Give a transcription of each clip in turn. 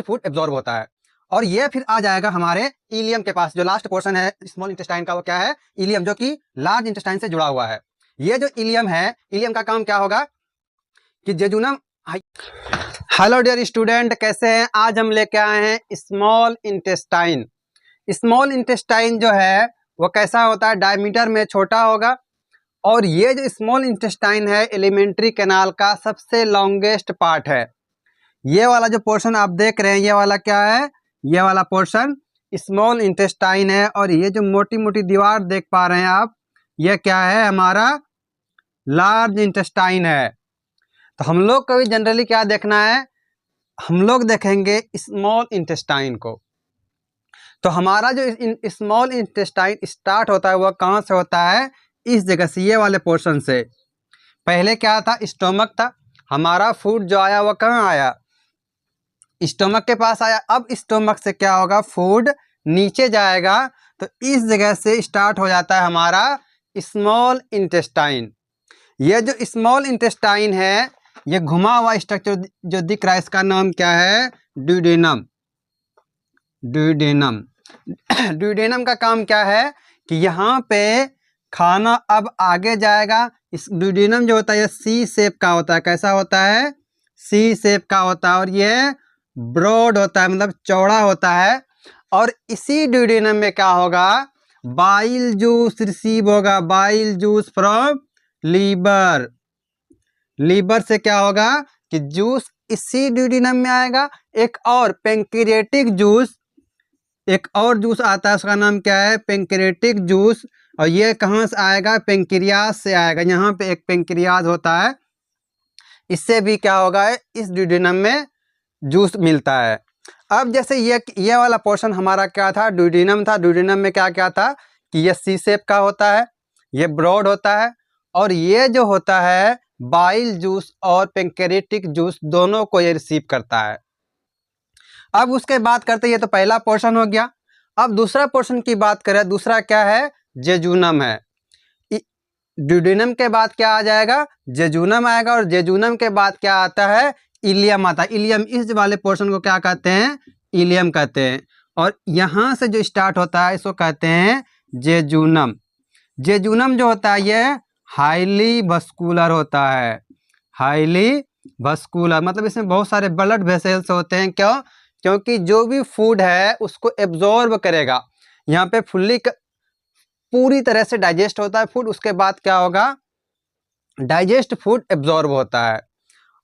Food absorb होता है। और ये फिर आ जाएगा हमारे इलियम के पास। जो लास्ट पोर्शन है स्मॉल इंटेस्टाइन का वो क्या है? इलियम, जो कि लार्ज इंटेस्टाइन से जुड़ा हुआ है। ये जो इलियम है, इलियम का काम क्या होगा कि जेजुनम। हेलो डियर स्टूडेंट, कैसे हैं? आज हम लेके आए हैं स्मॉल इंटेस्टाइन। स्मॉल इंटेस्टाइन जो है वो कैसा होता है? डायमीटर में छोटा होगा। और ये जो स्मॉल इंटेस्टाइन है एलिमेंट्री कैनाल का सबसे लॉन्गेस्ट पार्ट है। ये वाला जो पोर्शन आप देख रहे हैं, ये वाला क्या है? ये वाला पोर्शन स्मॉल इंटेस्टाइन है। और ये जो मोटी मोटी दीवार देख पा रहे हैं आप, ये क्या है? हमारा लार्ज इंटेस्टाइन है। तो हम लोग को भी जनरली क्या देखना है? हम लोग देखेंगे स्मॉल इंटेस्टाइन को। तो हमारा जो स्मॉल इंटेस्टाइन स्टार्ट होता है वह कहाँ से होता है? इस जगह से, ये वाले पोर्शन से। पहले क्या था? स्टोमक था। हमारा फूड जो आया वह कहाँ आया? स्टोमक के पास आया। अब स्टोमक से क्या होगा? फूड नीचे जाएगा। तो इस जगह से स्टार्ट हो जाता है हमारा स्मॉल इंटेस्टाइन। ये जो स्मॉल इंटेस्टाइन है, ये घुमा हुआ स्ट्रक्चर जो दिख रहा है, इसका नाम क्या है? ड्यूडेनम। ड्यूडेनम। ड्यूडेनम का काम क्या है कि यहाँ पे खाना अब आगे जाएगा। इस ड्यूडेनम जो होता है ये सी शेप का होता है। कैसा होता है? सी शेप का होता है। और ये ब्रॉड होता है, मतलब चौड़ा होता है। और इसी ड्यूडेनम में क्या होगा? बाइल जूस रिसीव होगा। Bile juice from liver. Liver से क्या होगा कि जूस इसी ड्यूडेनम में आएगा। एक और पेंक्रियाटिक जूस, एक और जूस आता है, उसका नाम क्या है? Pancreatic juice. और ये कहाँ से आएगा? पेंक्रियाज से आएगा। यहाँ पे एक पेंक्रियाज होता है, इससे भी क्या होगा? इस ड्यूडेनम में जूस मिलता है। अब जैसे ये वाला पोर्शन हमारा क्या था? ड्यूडेनम था। ड्यूडेनम में क्या क्या था कि ये सी शेप का होता है, ये ब्रॉड होता है। और ये जो होता है बाइल जूस और पेंक्रियाटिक जूस दोनों को ये रिसीव करता है। अब उसके बात करते हैं, ये तो पहला पोर्शन हो गया। अब दूसरा पोर्शन की बात करें, दूसरा क्या है? जेजुनम है। ड्यूडेनम के बाद क्या आ जाएगा? जेजुनम आएगा। और जेजुनम के बाद क्या आता है? इलियम आता है। इलियम, इस वाले पोर्शन को क्या कहते हैं? इलियम कहते हैं। और यहाँ से जो स्टार्ट होता है इसको कहते हैं जेजुनम। जेजुनम जो होता है ये हाईली वस्कुलर होता है। हाईली वस्कुलर मतलब इसमें बहुत सारे ब्लड वेसल्स होते हैं। क्यों? क्योंकि जो भी फूड है उसको एब्जॉर्ब करेगा। यहाँ पे पूरी तरह से डाइजेस्ट होता है फूड। उसके बाद क्या होगा? डाइजेस्ट फूड एब्जॉर्ब होता है।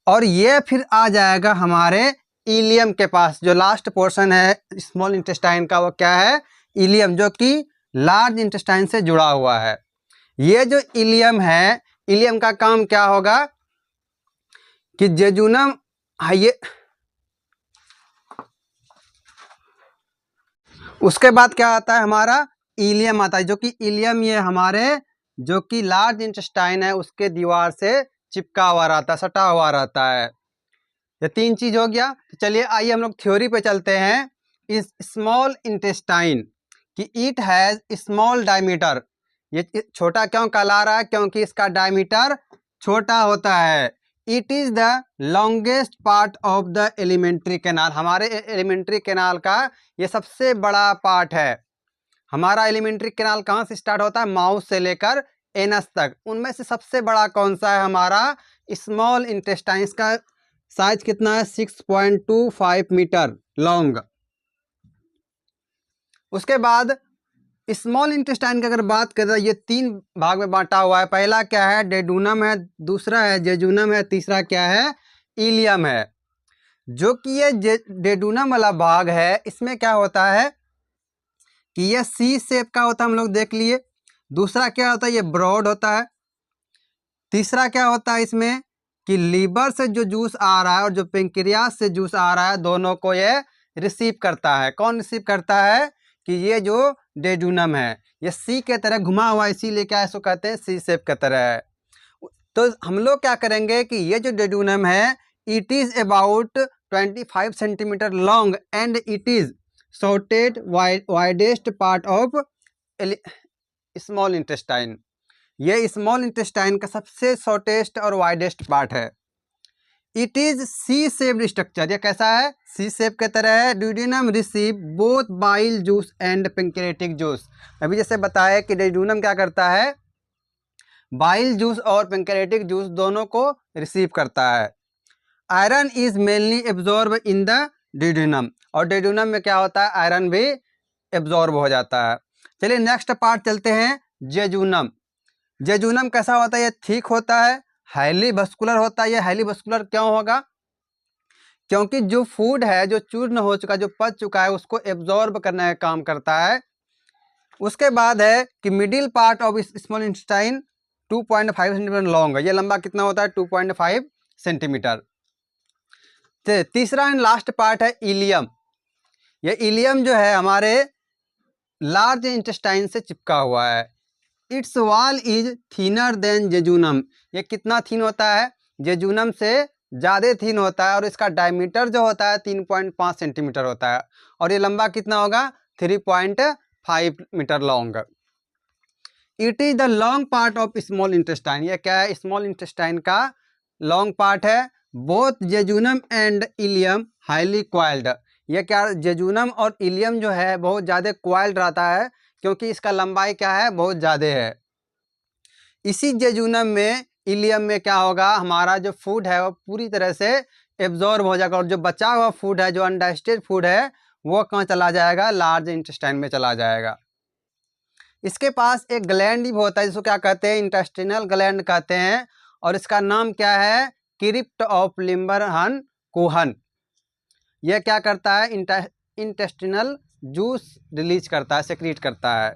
और ये फिर आ जाएगा हमारे इलियम के पास। जो लास्ट पोर्शन है स्मॉल इंटेस्टाइन का वो क्या है? इलियम, जो कि लार्ज इंटेस्टाइन से जुड़ा हुआ है। ये जो इलियम है, इलियम का काम क्या होगा कि जेजुनम, ये उसके बाद क्या आता है? हमारा इलियम आता है। जो कि इलियम ये हमारे जो कि लार्ज इंटेस्टाइन है उसके दीवार से चिपका हुआ रहता है, सटा हुआ रहता है। ये तीन चीज हो गया। तो चलिए आइए हम लोग थ्योरी पे चलते हैं। इस स्मॉल इंटेस्टाइन कि इट हैज स्मॉल डायमीटर। ये छोटा क्यों कहला रहा है? क्योंकि इसका डायमीटर छोटा होता है। It is the longest part of the alimentary canal. हमारे एलिमेंट्री कैनाल का ये सबसे बड़ा पार्ट है। हमारा एलिमेंट्री कैनाल कहाँ से स्टार्ट होता है? माउथ से लेकर एनस तक। उनमें से सबसे बड़ा कौन सा है? हमारा स्मॉल इंटेस्टाइन। का साइज कितना है? 6.25 मीटर लॉन्ग। उसके बाद स्मॉल इंटेस्टाइन की अगर बात करें, ये तीन भाग में बांटा हुआ है। पहला क्या है? डेडुनम है, दूसरा है जेजुनम है, तीसरा क्या है? इलियम है। जो कि ये डेडुनम वाला भाग है, इसमें क्या होता है कि ये सी शेप का होता है, हम लोग देख लिए। दूसरा क्या होता है? ये ब्रॉड होता है। तीसरा क्या होता है इसमें कि लीवर से जो जूस आ रहा है और जो पेंक्रियास से जूस आ रहा है, दोनों को ये रिसीव करता है। कौन रिसीव करता है? कि ये जो डेडुनम है ये सी के तरह घुमा हुआ, इसीलिए क्या इसको कहते हैं? सी शेप के तरह है। तो हम लोग क्या करेंगे कि ये जो डेडुनम है it is about 25 centimetre long and it is shortest widest part of small intestine. ये स्मॉल इंटेस्टाइन का सबसे शॉर्टेस्ट और वाइडेस्ट पार्ट है। It is C shaped structure, ये कैसा है, सी शेप के तरह है। Duodenum receive both bile juice and pancreatic juice. अभी जैसे बताया कि ड्यूडेनम क्या करता है, बाइल जूस और पेंक्रियाटिक जूस दोनों को रिसीव करता है। Iron is mainly absorb in the duodenum, और ड्यूडेनम में क्या होता है, आयरन भी एब्जॉर्ब हो जाता है। चलिए नेक्स्ट पार्ट चलते हैं, जेजूनम। जेजूनम कैसा होता है, ये थिक होता है, हाईली वस्कुलर होता है। ये हाईली वस्कुलर क्यों होगा, क्योंकि जो फूड है जो चूर्ण हो चुका, जो पच चुका है, उसको एब्जॉर्ब करने का काम करता है। उसके बाद है कि middle part of small intestine 2.5 centimetre long है। ये लंबा कितना होता है, 2.5 सेंटीमीटर। तीसरा एंड लास्ट पार्ट है इलियम। ये इलियम जो है हमारे लार्ज इंटेस्टाइन से चिपका हुआ है। It's wall is thinner than jejunum. ये कितना थिन होता है, जेजूनम से ज़्यादा थिन होता है, और इसका डायमीटर जो होता है 3.5 सेंटीमीटर होता है, और ये लंबा कितना होगा, 3.5 metre long. It is the long part of small intestine. ये क्या है, स्मॉल इंटेस्टाइन का लॉन्ग पार्ट है। Both jejunum and ileum highly coiled. ये क्या, जेजूनम और इलियम जो है बहुत ज़्यादा क्वाइल्ड रहता है, क्योंकि इसका लंबाई क्या है, बहुत ज़्यादा है। इसी जेजूनम में, इलियम में क्या होगा, हमारा जो फूड है वो पूरी तरह से एब्जॉर्ब हो जाएगा, और जो बचा हुआ फूड है, जो अनडाइजेस्टेड फूड है, वो कहाँ चला जाएगा, लार्ज इंटेस्टाइन में चला जाएगा। इसके पास एक ग्लैंड भी होता है जिसको क्या कहते हैं, इंटेस्टिनल ग्लैंड कहते हैं, और इसका नाम क्या है, क्रिप्ट ऑफ लिम्बरहन कोहन। यह क्या करता है, इंटेस्टिनल जूस रिलीज करता है, सेक्रीट करता है।